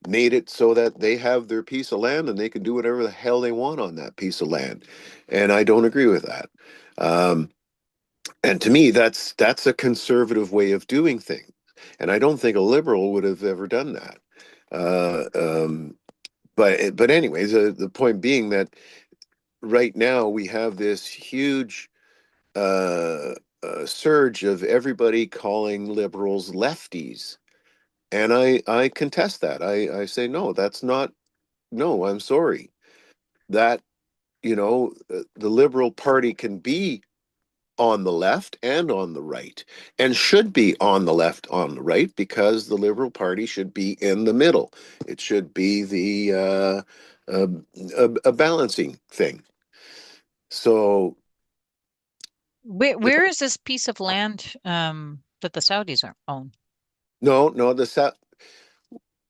[SPEAKER 1] made it so that they have their piece of land and they can do whatever the hell they want on that piece of land. And I don't agree with that. Um, and to me, that's a conservative way of doing things. And I don't think a liberal would have ever done that. Uh, um, but anyways, the point being that right now we have this huge uh, surge of everybody calling liberals lefties, and I contest that. I say no, that's not. No, I'm sorry. That the Liberal Party can be on the left and on the right, and should be on the left, on the right, because the Liberal Party should be in the middle. It should be uh, a balancing thing. So,
[SPEAKER 3] Where is this piece of land that the Saudis own?
[SPEAKER 1] no, no,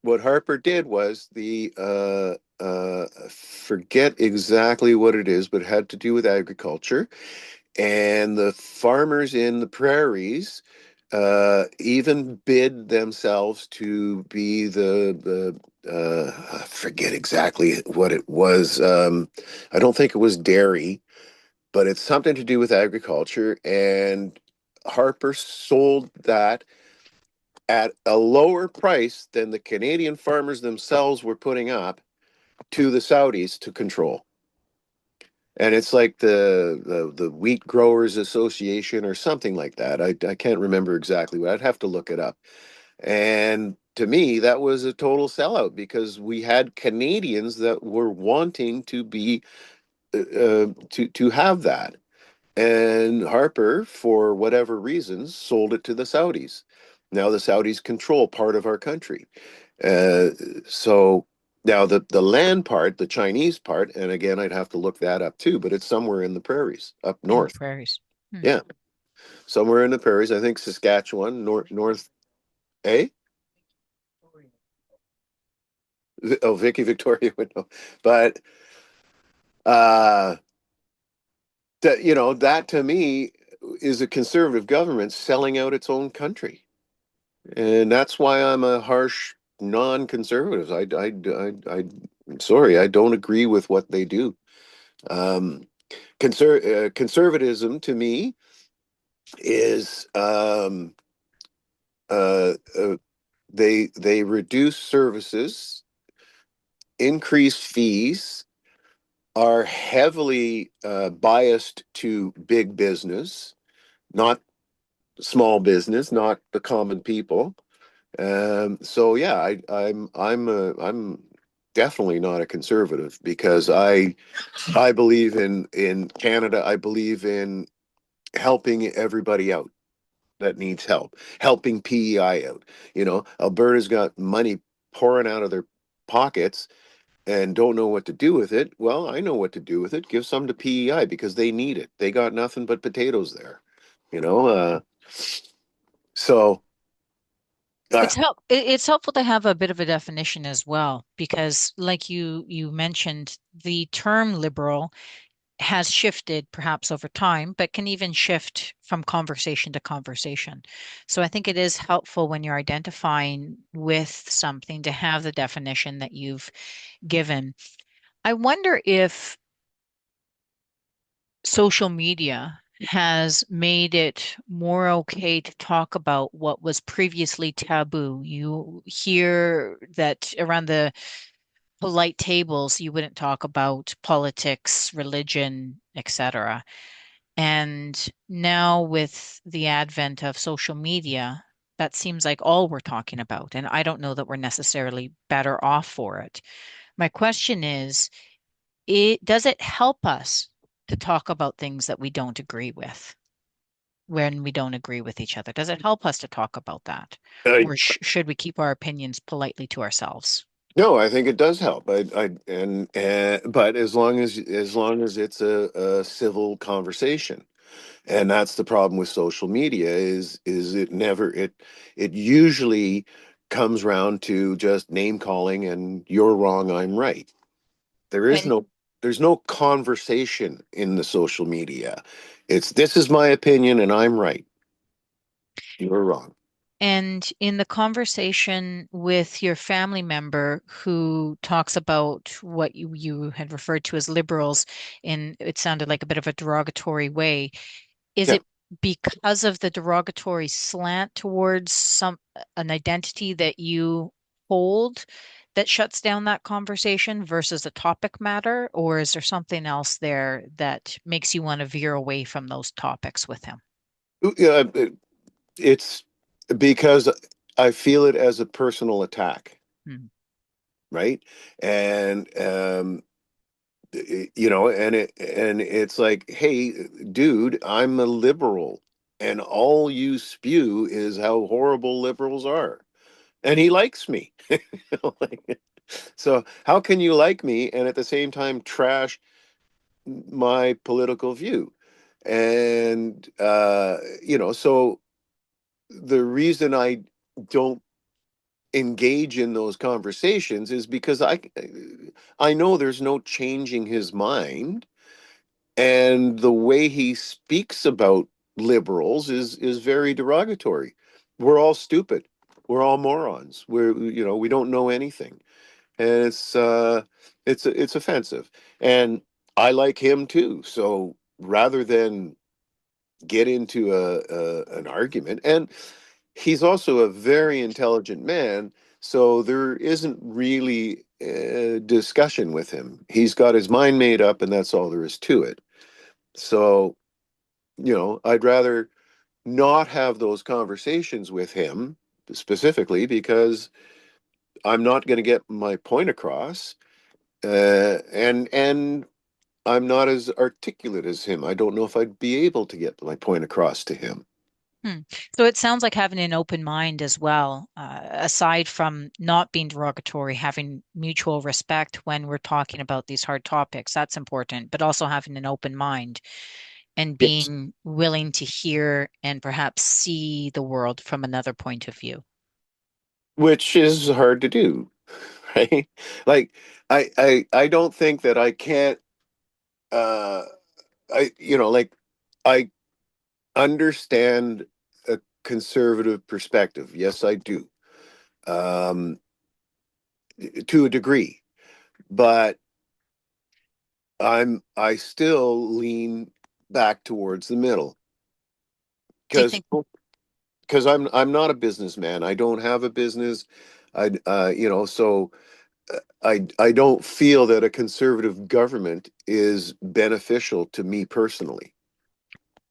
[SPEAKER 1] what Harper did was forget exactly what it is, but it had to do with agriculture. And the farmers in the prairies even bid themselves to be I forget exactly what it was. I don't think it was dairy, but it's something to do with agriculture. And Harper sold that at a lower price than the Canadian farmers themselves were putting up to the Saudis to control. And it's like the Wheat Growers Association or something like that. I can't remember exactly what. I'd have to look it up. And to me, that was a total sellout because we had Canadians that were wanting to be to have that. And Harper, for whatever reasons, sold it to the Saudis. Now the Saudis control part of our country. Uh, so now the land part, the Chinese part, and again, I'd have to look that up too, but it's somewhere in the prairies up
[SPEAKER 3] In the
[SPEAKER 1] north.
[SPEAKER 3] prairies. Hmm.
[SPEAKER 1] Yeah, somewhere in the prairies. I think Saskatchewan, north. Eh? Oh, Vicky Victoria would know, but uh, that to me is a conservative government selling out its own country. And that's why I'm a harsh non-conservative. I'm sorry, I don't agree with what they do. Um, Conservatism to me is uh, uh, they reduce services, increase fees, are heavily biased to big business, not small business, not the common people. So yeah, I'm definitely not a conservative because I believe in Canada. I believe in helping everybody out that needs help, helping PEI out. Alberta's got money pouring out of their pockets and don't know what to do with it. Well, I know what to do with it. Give some to PEI because they need it. They got nothing but potatoes there. You know, so uh,
[SPEAKER 3] It's helpful to have a bit of a definition as well, because like you mentioned, the term liberal has shifted perhaps over time, but can even shift from conversation to conversation. So I think it is helpful when you're identifying with something to have the definition that you've given. I wonder if social media has made it more okay to talk about what was previously taboo. You hear that around the polite tables, you wouldn't talk about politics, religion, etc. And now with the advent of social media, that seems like all we're talking about. And I don't know that we're necessarily better off for it. My question is, does it help us to talk about things that we don't agree with when we don't agree with each other? Does it help us to talk about that?
[SPEAKER 1] Uh,
[SPEAKER 3] Or should we keep our opinions politely to ourselves?
[SPEAKER 1] no, I think it does help. But as long as it's a civil conversation, and that's the problem with social media is it usually comes round to just name calling and you're wrong, I'm right. There is
[SPEAKER 3] And
[SPEAKER 1] no there's no conversation in the social media. It's this is my opinion and I'm right. You're wrong.
[SPEAKER 3] And in the conversation with your family member who talks about what you had referred to as liberals, in it sounded like a bit of a derogatory way, is
[SPEAKER 1] Yeah.
[SPEAKER 3] it because of the derogatory slant towards an identity that you hold that shuts down that conversation versus a topic matter, or is there something else there that makes you want to veer away from those topics with him?
[SPEAKER 1] Yeah, it's because I feel it as a personal attack,
[SPEAKER 3] Hmm.
[SPEAKER 1] right? And it's like, hey, dude, I'm a liberal, and all you spew is how horrible liberals are, and he likes me. Like, so how can you like me and at the same time trash my political view? And so the reason I don't engage in those conversations is because I know there's no changing his mind, and the way he speaks about liberals is very derogatory. We're all stupid. We're all morons. We don't know anything, and it's offensive. And I like him too. So rather than get into an argument, and he's also a very intelligent man, so there isn't really a discussion with him. He's got his mind made up, and that's all there is to it. So, I'd rather not have those conversations with him specifically because I'm not going to get my point across. And I'm not as articulate as him. I don't know if I'd be able to get my point across to him.
[SPEAKER 3] Hmm. So it sounds like having an open mind as well, aside from not being derogatory, having mutual respect when we're talking about these hard topics, that's important, but also having an open mind and
[SPEAKER 1] Yes.
[SPEAKER 3] being willing to hear and perhaps see the world from another point of view.
[SPEAKER 1] Which is hard to do, right? Like I don't think that I can't uh like I understand a conservative perspective. Yes, I do. Um to a degree. But I still lean back towards the middle
[SPEAKER 3] Do you
[SPEAKER 1] because
[SPEAKER 3] think,
[SPEAKER 1] I'm not a businessman. I don't have a business. So I don't feel that a conservative government is beneficial to me personally.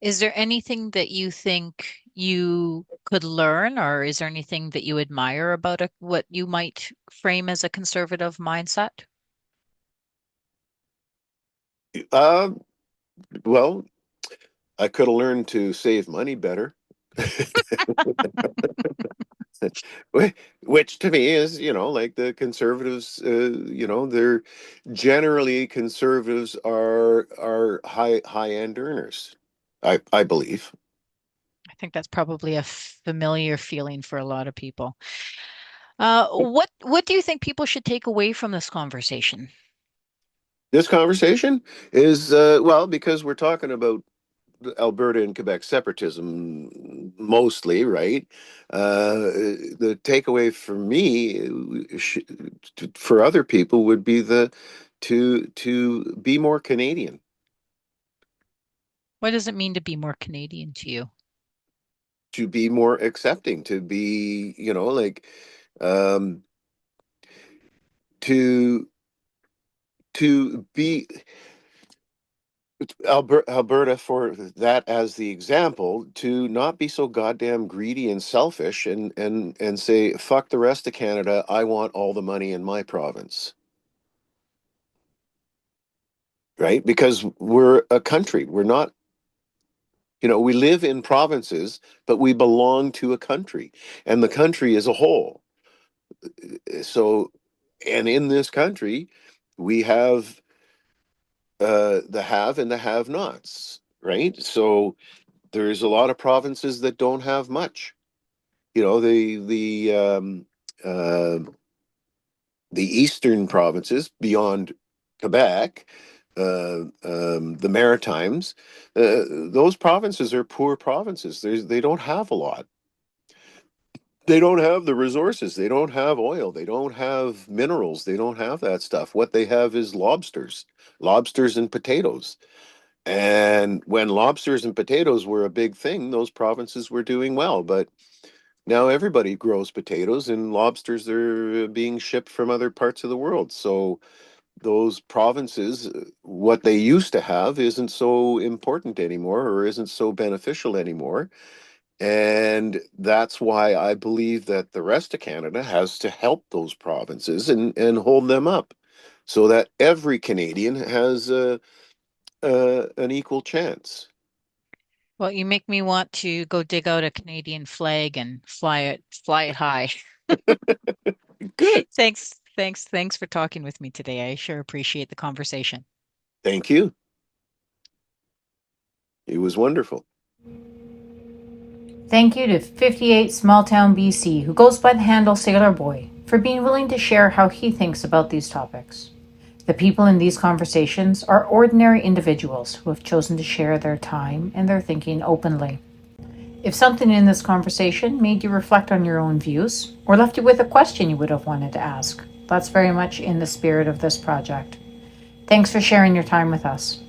[SPEAKER 3] is there anything that you think you could learn, or is there anything that you admire about what you might frame as a conservative mindset?
[SPEAKER 1] Uh, well, I could have learned to save money better. Which to me is, like the conservatives, they're generally conservatives are high end earners. I believe.
[SPEAKER 3] I think that's probably a familiar feeling for a lot of people. What do you think people should take away from this conversation?
[SPEAKER 1] This conversation is, well, because we're talking about Alberta and Quebec separatism mostly, right? The takeaway for me, for other people, would be the to be more Canadian,
[SPEAKER 3] What does it mean to be more Canadian to you?
[SPEAKER 1] to be more accepting, to be, like, um, to be Alberta, for that as the example, to not be so goddamn greedy and selfish, and say fuck the rest of Canada. I want all the money in my province, right? Because we're a country. We're not, we live in provinces, but we belong to a country, and the country is a whole. So, and in this country, we have the have and the have-nots, right? So there's a lot of provinces that don't have much. Uh, the eastern provinces beyond Quebec, the Maritimes, those provinces are poor provinces. They don't have a lot. They don't have the resources. They don't have oil. They don't have minerals. They don't have that stuff. What they have is lobsters and potatoes. And when lobsters and potatoes were a big thing, those provinces were doing well. But now everybody grows potatoes, and lobsters are being shipped from other parts of the world. So those provinces, what they used to have isn't so important anymore, or isn't so beneficial anymore. And that's why I believe that the rest of Canada has to help those provinces and hold them up, so that every Canadian has an equal chance.
[SPEAKER 3] Well, you make me want to go dig out a Canadian flag and fly it high.
[SPEAKER 1] Good.
[SPEAKER 3] Thanks for talking with me today. I sure appreciate the conversation.
[SPEAKER 1] Thank you. It was wonderful.
[SPEAKER 2] Thank you to 58 Small Town BC, who goes by the handle Sailor Boy, for being willing to share how he thinks about these topics. The people in these conversations are ordinary individuals who have chosen to share their time and their thinking openly. If something in this conversation made you reflect on your own views, or left you with a question you would have wanted to ask, that's very much in the spirit of this project. Thanks for sharing your time with us.